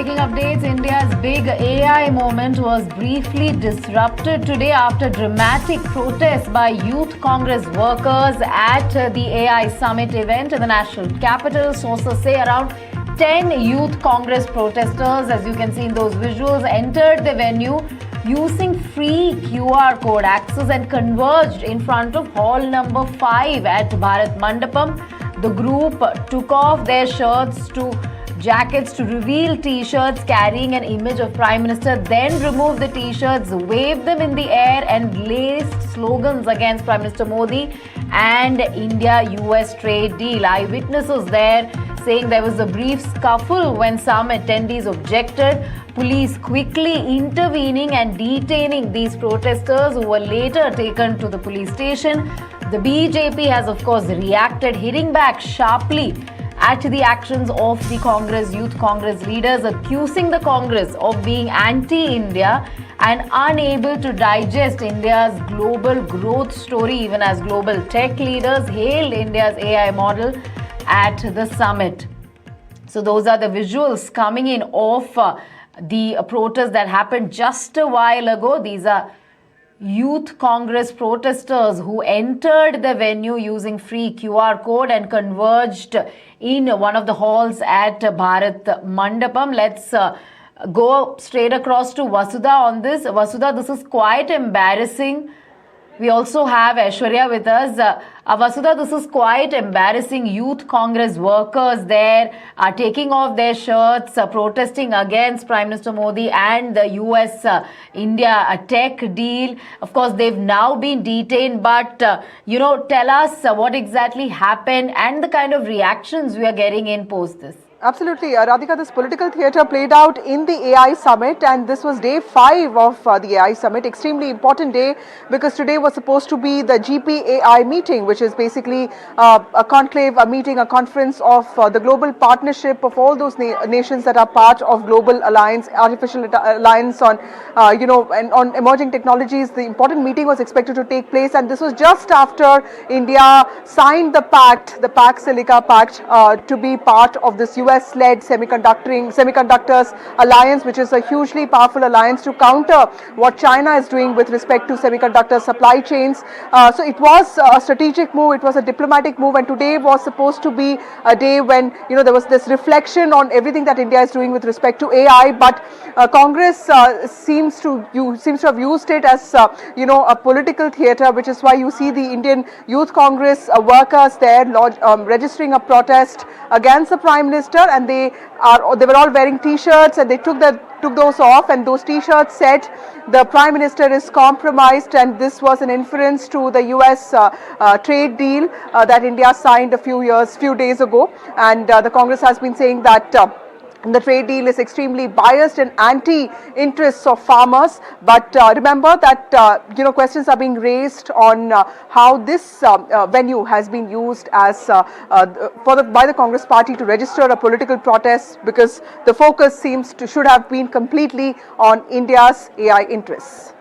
breaking updates. India's big AI moment was briefly disrupted today after dramatic protests by Youth Congress workers at the AI Summit event in the national capital. Sources say around 10 Youth Congress protesters, as you can see in those visuals, entered the venue using free QR code access and converged in front of hall number 5 at Bharat Mandapam. The group took off their jackets to reveal t-shirts carrying an image of Prime Minister, then removed the t-shirts, waved them in the air and laced slogans against Prime Minister Modi and India-US trade deal. Eyewitnesses there saying there was a brief scuffle when some attendees objected, police quickly intervening and detaining these protesters who were later taken to the police station. The BJP has of course reacted, hitting back sharply at the actions of the Youth Congress leaders, accusing the Congress of being anti-India and unable to digest India's global growth story, even as global tech leaders hailed India's AI model at the summit. So those are the visuals coming in of the protest that happened just a while ago. These are Youth Congress protesters who entered the venue using free QR code and converged in one of the halls at Bharat Mandapam. Let's go straight across to Vasudha on this. Vasudha, this is quite embarrassing. We also have Aishwarya with us. Vasudha, this is quite embarrassing. Youth Congress workers there are taking off their shirts, protesting against Prime Minister Modi and the US-India tech deal. Of course, they've now been detained, but, tell us what exactly happened and the kind of reactions we are getting in post this. Absolutely. Radhika, this political theatre played out in the AI Summit, and this was day 5 of the AI Summit. Extremely important day because today was supposed to be the GPAI meeting, which is basically a conclave, a meeting, a conference of the global partnership of all those nations that are part of global alliance, artificial alliance on, and on emerging technologies. The important meeting was expected to take place, and this was just after India signed the pact, the Pax-Silica Pact, to be part of this US-led semiconductors alliance, which is a hugely powerful alliance to counter what China is doing with respect to semiconductor supply chains. So it was a strategic move, it was a diplomatic move, and today was supposed to be a day when there was this reflection on everything that India is doing with respect to AI. But Congress seems to have used it as a political theatre, which is why you see the Indian Youth Congress workers there registering a protest against the Prime Minister, and they were all wearing t-shirts, and they took those off, and those t-shirts said the Prime Minister is compromised, and this was an inference to the US trade deal that India signed a few days ago. And the Congress has been saying that the trade deal is extremely biased and anti-interests of farmers. But remember that questions are being raised on how this venue has been used as by the Congress party to register a political protest, because the focus should have been completely on India's AI interests.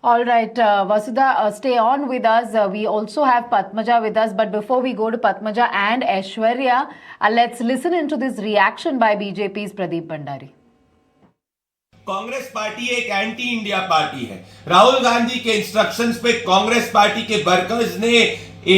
All right, Vasudha, stay on with us. We also have Padmaja with us. But before we go to Padmaja and Aishwarya, let's listen into this reaction by BJP's Pradeep Bhandari. Congress party एक anti India party है। राहुल गांधी के instructions पे Congress party के workers ने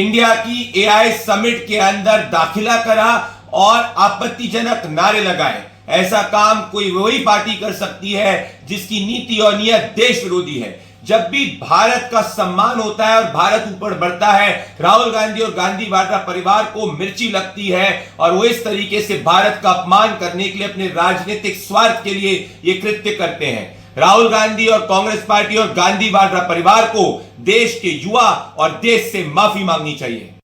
India की AI summit के अंदर दाखिला करा और आपत्तिजनक नारे लगाए। ऐसा काम कोई वही पार्टी कर सकती है जिसकी नीति और नीयत देश विरोधी है। जब भी भारत का सम्मान होता है और भारत ऊपर बढ़ता है, राहुल गांधी और गांधी वाड्रा परिवार को मिर्ची लगती है और वो इस तरीके से भारत का अपमान करने के लिए अपने राजनीतिक स्वार्थ के लिए ये कृत्य करते हैं। राहुल गांधी और कांग्रेस पार्टी और गांधी वाड्रा परिवार को देश के युवा और देश से माफी मांगनी चाहिए।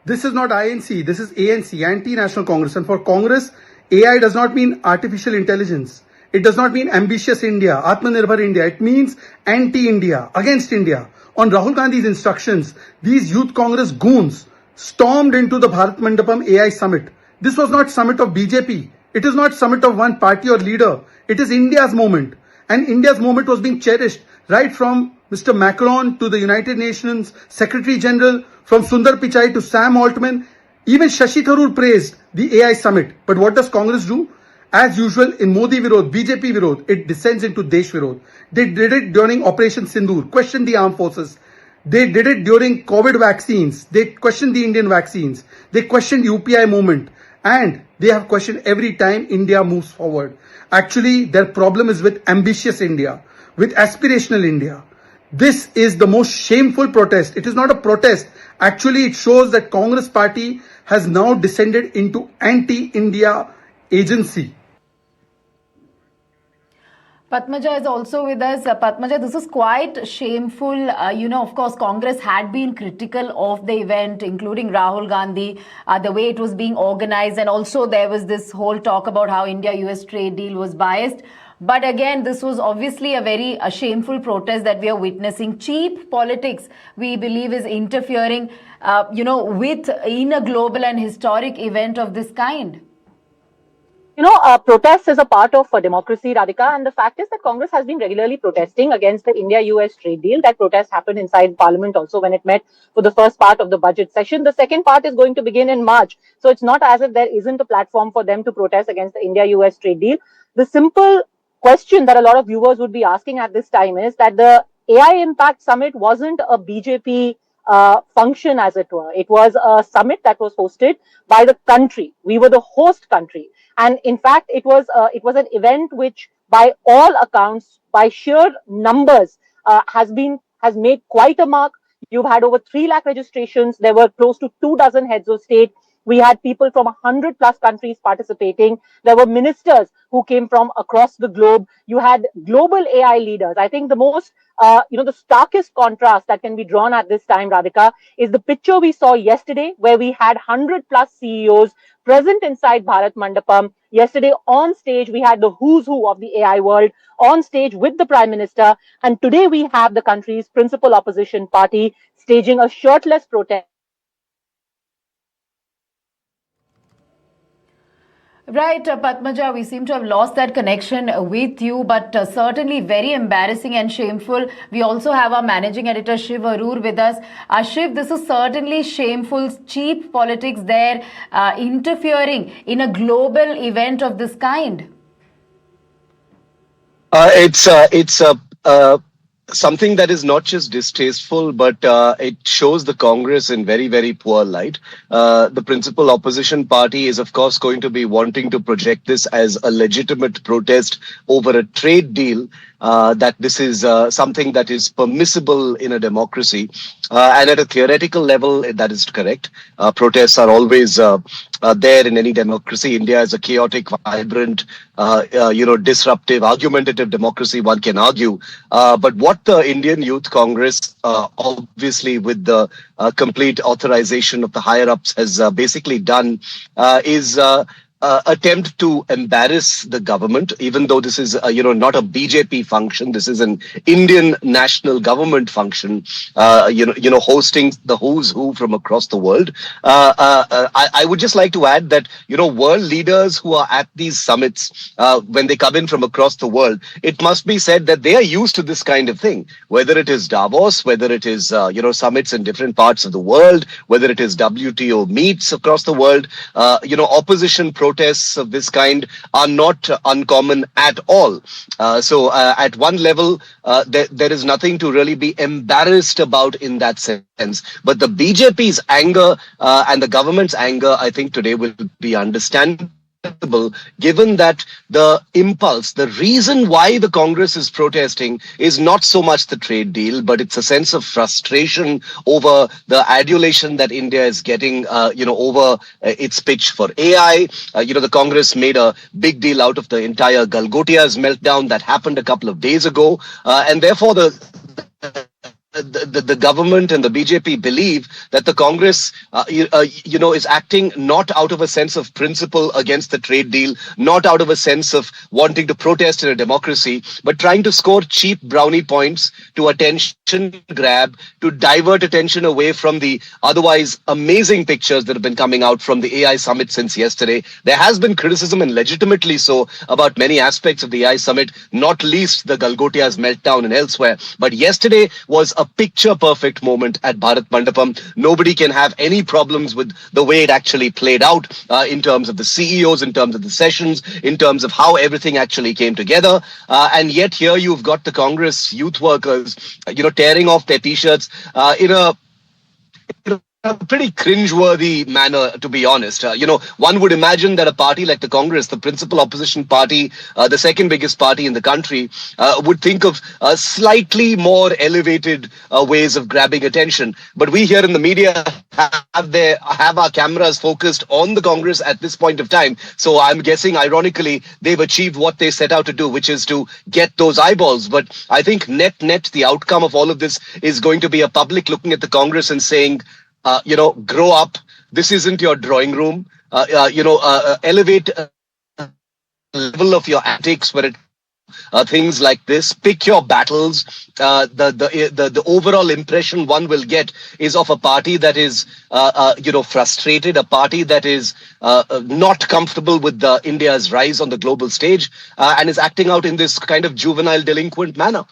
This is not INC, this is ANC, Anti-National Congress. And for Congress, AI does not mean artificial intelligence. It does not mean ambitious India, Atmanirbhar India. It means anti-India, against India. On Rahul Gandhi's instructions, these Youth Congress goons stormed into the Bharat Mandapam AI Summit. This was not summit of BJP. It is not summit of one party or leader. It is India's moment. And India's moment was being cherished right from Mr. Macron to the United Nations Secretary General, from Sundar Pichai to Sam Altman. Even Shashi Tharoor praised the AI summit. But what does Congress do? As usual, in Modi Virod, BJP Virod, it descends into Desh Virod. They did it during Operation Sindoor, questioned the armed forces. They did it during COVID vaccines. They questioned the Indian vaccines. They questioned UPI movement. And they have questioned every time India moves forward. Actually, their problem is with ambitious India, with aspirational India. This is the most shameful protest. It is not a protest. Actually, it shows that Congress party has now descended into anti-India agency. Padmaja is also with us. Padmaja, this is quite shameful. Of course, Congress had been critical of the event, including Rahul Gandhi, the way it was being organized. And also there was this whole talk about how India-US trade deal was biased. But again, this was obviously a very shameful protest that we are witnessing. Cheap politics, we believe, is interfering, in a global and historic event of this kind. Protest is a part of democracy, Radhika, and the fact is that Congress has been regularly protesting against the India-US trade deal. That protest happened inside Parliament also when it met for the first part of the budget session. The second part is going to begin in March. So it's not as if there isn't a platform for them to protest against the India-US trade deal. The simple question that a lot of viewers would be asking at this time is that the AI Impact Summit wasn't a BJP function, as it were. It was a summit that was hosted by the country. We were the host country. And in fact, it was an event which, by all accounts, by sheer numbers, has made quite a mark. You've had over 3 lakh registrations. There were close to 24 heads of state. We had people from 100 plus countries participating. There were ministers who came from across the globe. You had global AI leaders. I think the most, the starkest contrast that can be drawn at this time, Radhika, is the picture we saw yesterday where we had 100 plus CEOs present inside Bharat Mandapam. Yesterday on stage, we had the who's who of the AI world on stage with the Prime Minister. And today we have the country's principal opposition party staging a shirtless protest. Right, Padmaja, we seem to have lost that connection with you, but certainly very embarrassing and shameful. We also have our managing editor Shiv Arur with us. Shiv, this is certainly shameful, cheap politics there, interfering in a global event of this kind. It's something that is not just distasteful, but it shows the Congress in very, very poor light. The principal opposition party is, of course, going to be wanting to project this as a legitimate protest over a trade deal, that this is something that is permissible in a democracy. And at a theoretical level, that is correct. Protests are always there in any democracy. India is a chaotic, vibrant, disruptive, argumentative democracy, one can argue. But what the Indian Youth Congress, obviously with the complete authorization of the higher-ups, has basically done is attempt to embarrass the government, even though this is, not a BJP function. This is an Indian national government function, hosting the who's who from across the world. I would just like to add that, world leaders who are at these summits, when they come in from across the world, it must be said that they are used to this kind of thing, whether it is Davos, whether it is, summits in different parts of the world, whether it is WTO meets across the world, opposition protests of this kind are not uncommon at all. So at one level, there is nothing to really be embarrassed about in that sense. But the BJP's anger and the government's anger, I think today will be understandable, given that the impulse, the reason why the Congress is protesting is not so much the trade deal, but it's a sense of frustration over the adulation that India is getting, over its pitch for AI. The Congress made a big deal out of the entire Galgotias meltdown that happened a couple of days ago. And therefore, the government and the BJP believe that the Congress, is acting not out of a sense of principle against the trade deal, not out of a sense of wanting to protest in a democracy, but trying to score cheap brownie points to attention grab, to divert attention away from the otherwise amazing pictures that have been coming out from the AI summit since yesterday. There has been criticism, and legitimately so, about many aspects of the AI summit, not least the Galgotias meltdown and elsewhere. But yesterday was a picture perfect moment at Bharat Mandapam. Nobody can have any problems with the way it actually played out in terms of the CEOs, in terms of the sessions, in terms of how everything actually came together. And yet here you've got the Congress youth workers, tearing off their t-shirts in a pretty cringeworthy manner, to be honest. One would imagine that a party like the Congress, the principal opposition party, the second biggest party in the country, would think of slightly more elevated ways of grabbing attention. But we here in the media have our cameras focused on the Congress at this point of time. So I'm guessing, ironically, they've achieved what they set out to do, which is to get those eyeballs. But I think net, the outcome of all of this is going to be a public looking at the Congress and saying, grow up. This isn't your drawing room. Elevate level of your antics where it things like this. Pick your battles. The overall impression one will get is of a party that is frustrated, a party that is not comfortable with India's rise on the global stage, and is acting out in this kind of juvenile delinquent manner.